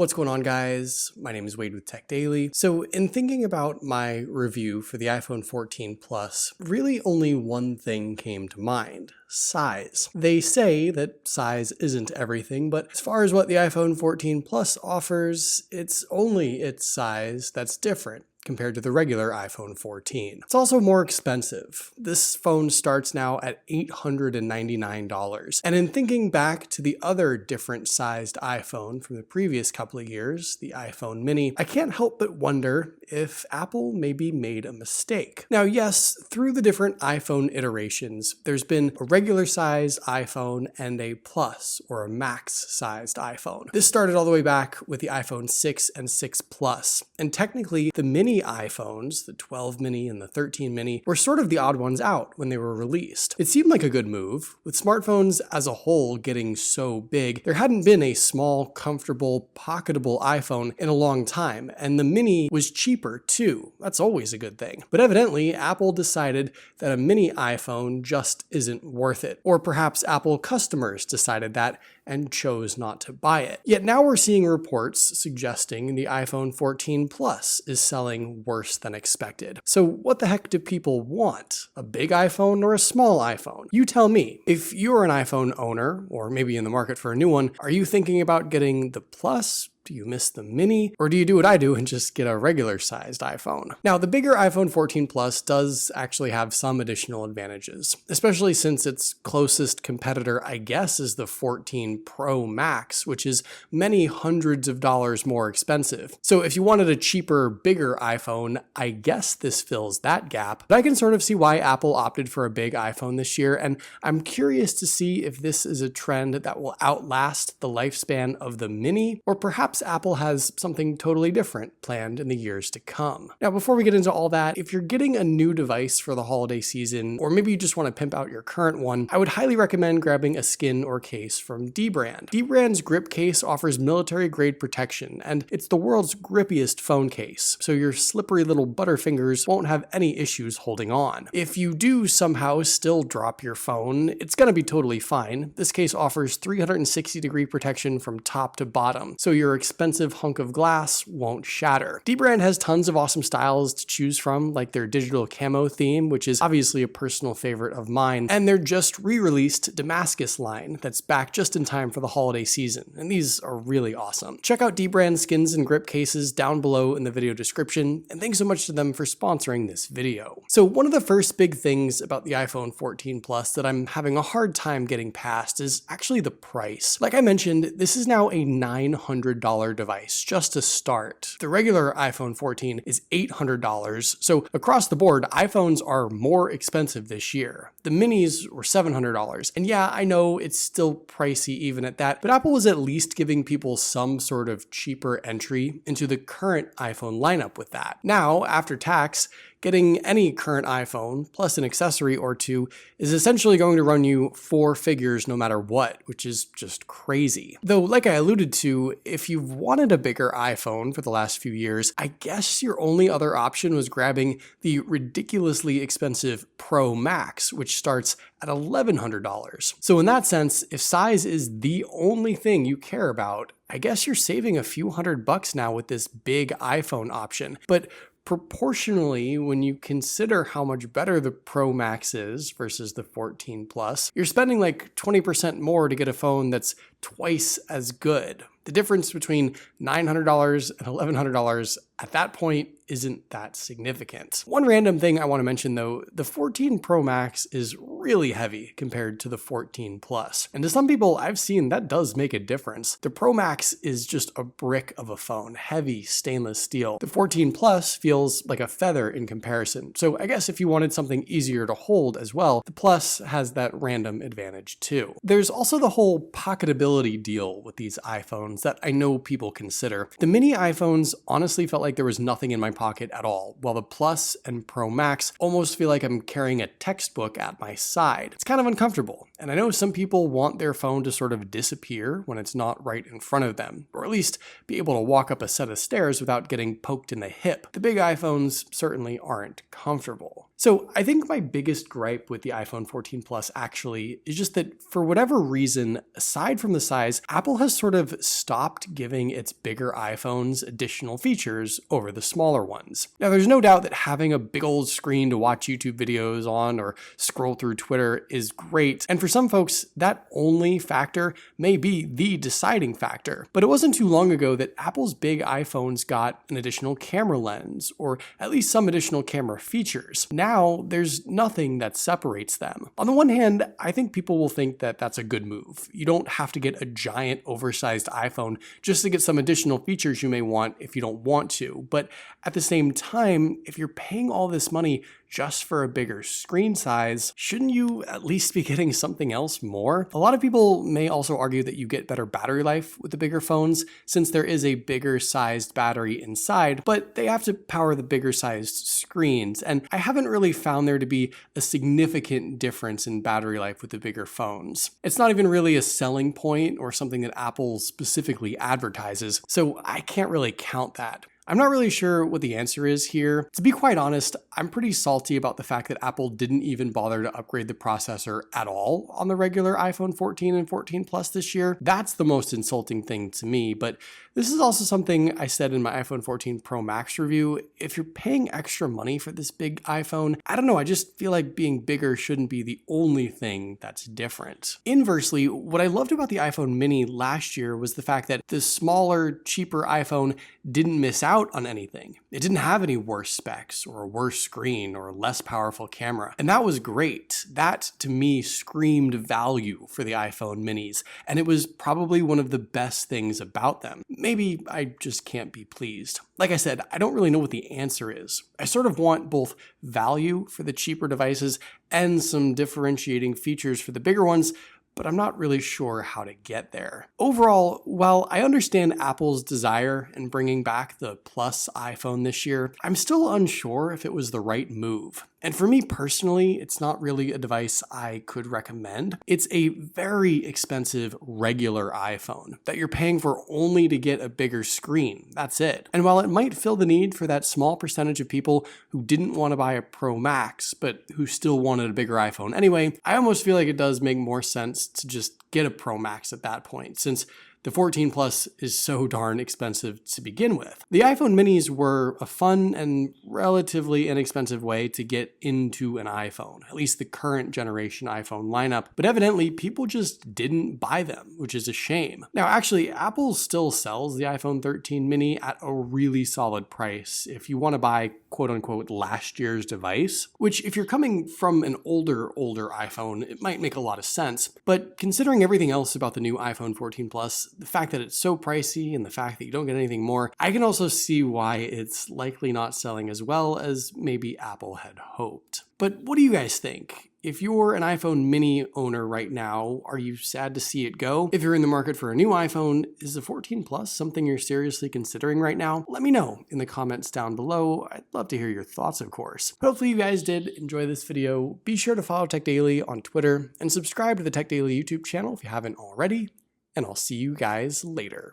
What's going on, guys? My name is Wade with TechDaily. So in thinking about my review for the iPhone 14 Plus, really only one thing came to mind: size. They say that size isn't everything, but as far as what the iPhone 14 Plus offers, it's only its size that's different compared to the regular iPhone 14. It's also more expensive. This phone starts now at $899. And in thinking back to the other different sized iPhone from the previous couple of years, the iPhone mini, I can't help but wonder if Apple maybe made a mistake. Now, yes, through the different iPhone iterations, there's been a regular sized iPhone and a Plus or a Max sized iPhone. This started all the way back with the iPhone 6 and 6 Plus. And technically, the mini iPhones, the 12 mini and the 13 mini, were sort of the odd ones out when they were released. It seemed like a good move. With smartphones as a whole getting so big, there hadn't been a small, comfortable, pocketable iPhone in a long time, and the mini was cheaper too. That's always a good thing. But evidently, Apple decided that a mini iPhone just isn't worth it. Or perhaps Apple customers decided that and chose not to buy it. Yet now we're seeing reports suggesting the iPhone 14 Plus is selling worse than expected. So what the heck do people want? A big iPhone or a small iPhone? You tell me. If you're an iPhone owner, or maybe in the market for a new one, are you thinking about getting the Plus? Do you miss the mini? Or do you do what I do and just get a regular sized iPhone? Now, the bigger iPhone 14 Plus does actually have some additional advantages, especially since its closest competitor, I guess, is the 14 Pro Max, which is many hundreds of dollars more expensive. So if you wanted a cheaper, bigger iPhone, I guess this fills that gap. But I can sort of see why Apple opted for a big iPhone this year, and I'm curious to see if this is a trend that will outlast the lifespan of the mini, or perhaps Apple has something totally different planned in the years to come. Now, before we get into all that, if you're getting a new device for the holiday season, or maybe you just want to pimp out your current one, I would highly recommend grabbing a skin or case from dbrand. dbrand's grip case offers military-grade protection, and it's the world's grippiest phone case, so your slippery little butterfingers won't have any issues holding on. If you do somehow still drop your phone, it's gonna be totally fine. This case offers 360-degree protection from top to bottom, so your expensive hunk of glass won't shatter. dbrand has tons of awesome styles to choose from, like their digital camo theme, which is obviously a personal favorite of mine, and their just re-released Damascus line that's back just in time for the holiday season, and these are really awesome. Check out dbrand skins and grip cases down below in the video description, and thanks so much to them for sponsoring this video. So one of the first big things about the iPhone 14 Plus that I'm having a hard time getting past is actually the price. Like I mentioned, this is now a $900 device just to start. The regular iPhone 14 is $800, so across the board, iPhones are more expensive this year. The minis were $700, and yeah, I know it's still pricey even at that, but Apple was at least giving people some sort of cheaper entry into the current iPhone lineup with that. Now, after tax, getting any current iPhone, plus an accessory or two, is essentially going to run you four figures no matter what, which is just crazy. Though, like I alluded to, if you've wanted a bigger iPhone for the last few years, I guess your only other option was grabbing the ridiculously expensive Pro Max, which starts at $1,100. So in that sense, if size is the only thing you care about, I guess you're saving a few $100 now with this big iPhone option. But proportionally, when you consider how much better the Pro Max is versus the 14 Plus, you're spending like 20% more to get a phone that's twice as good. The difference between $900 and $1,100 at that point isn't that significant. One random thing I want to mention though, the 14 Pro Max is really heavy compared to the 14 Plus. And to some people I've seen that does make a difference. The Pro Max is just a brick of a phone, heavy stainless steel. The 14 Plus feels like a feather in comparison. So I guess if you wanted something easier to hold as well, the Plus has that random advantage too. There's also the whole pocketability deal with these iPhones that I know people consider. The mini iPhones honestly felt like there was nothing in my pocket at all, while the Plus and Pro Max almost feel like I'm carrying a textbook at my side. It's kind of uncomfortable, and I know some people want their phone to sort of disappear when it's not right in front of them, or at least be able to walk up a set of stairs without getting poked in the hip. The big iPhones certainly aren't comfortable. So I think my biggest gripe with the iPhone 14 Plus actually is just that for whatever reason, aside from the size, Apple has sort of stopped giving its bigger iPhones additional features over the smaller ones. Now there's no doubt that having a big old screen to watch YouTube videos on or scroll through Twitter is great, and for some folks that only factor may be the deciding factor. But it wasn't too long ago that Apple's big iPhones got an additional camera lens, or at least some additional camera features. Now, there's nothing that separates them. On the one hand, I think people will think that that's a good move. You don't have to get a giant oversized iPhone just to get some additional features you may want if you don't want to. But at the same time, if you're paying all this money just for a bigger screen size, shouldn't you at least be getting something else more? A lot of people may also argue that you get better battery life with the bigger phones since there is a bigger sized battery inside, but they have to power the bigger sized screens. And I haven't really found there to be a significant difference in battery life with the bigger phones. It's not even really a selling point or something that Apple specifically advertises, so I can't really count that. I'm not really sure what the answer is here. To be quite honest, I'm pretty salty about the fact that Apple didn't even bother to upgrade the processor at all on the regular iPhone 14 and 14 Plus this year. That's the most insulting thing to me, but this is also something I said in my iPhone 14 Pro Max review. If you're paying extra money for this big iPhone, I don't know, I just feel like being bigger shouldn't be the only thing that's different. Inversely, what I loved about the iPhone mini last year was the fact that the smaller, cheaper iPhone didn't miss out on anything. It didn't have any worse specs or a worse screen or a less powerful camera. And that was great. That to me screamed value for the iPhone minis. And it was probably one of the best things about them. Maybe I just can't be pleased. Like I said, I don't really know what the answer is. I sort of want both value for the cheaper devices and some differentiating features for the bigger ones, but I'm not really sure how to get there. Overall, while I understand Apple's desire in bringing back the Plus iPhone this year, I'm still unsure if it was the right move. And for me personally, it's not really a device I could recommend. It's a very expensive regular iPhone that you're paying for only to get a bigger screen. That's it. And while it might fill the need for that small percentage of people who didn't want to buy a Pro Max, but who still wanted a bigger iPhone anyway, I almost feel like it does make more sense to just get a Pro Max at that point, since the 14 Plus is so darn expensive to begin with. The iPhone minis were a fun and relatively inexpensive way to get into an iPhone, at least the current generation iPhone lineup, but evidently people just didn't buy them, which is a shame. Now actually, Apple still sells the iPhone 13 mini at a really solid price if you want to buy quote unquote last year's device, which if you're coming from an older iPhone, it might make a lot of sense, but considering everything else about the new iPhone 14 Plus, the fact that it's so pricey and the fact that you don't get anything more, I can also see why it's likely not selling as well as maybe Apple had hoped. But what do you guys think? If you're an iPhone mini owner right now, are you sad to see it go? If you're in the market for a new iPhone, is the 14 Plus something you're seriously considering right now? Let me know in the comments down below. I'd love to hear your thoughts, of course. Hopefully you guys did enjoy this video. Be sure to follow TechDaily on Twitter and subscribe to the TechDaily YouTube channel if you haven't already. And I'll see you guys later.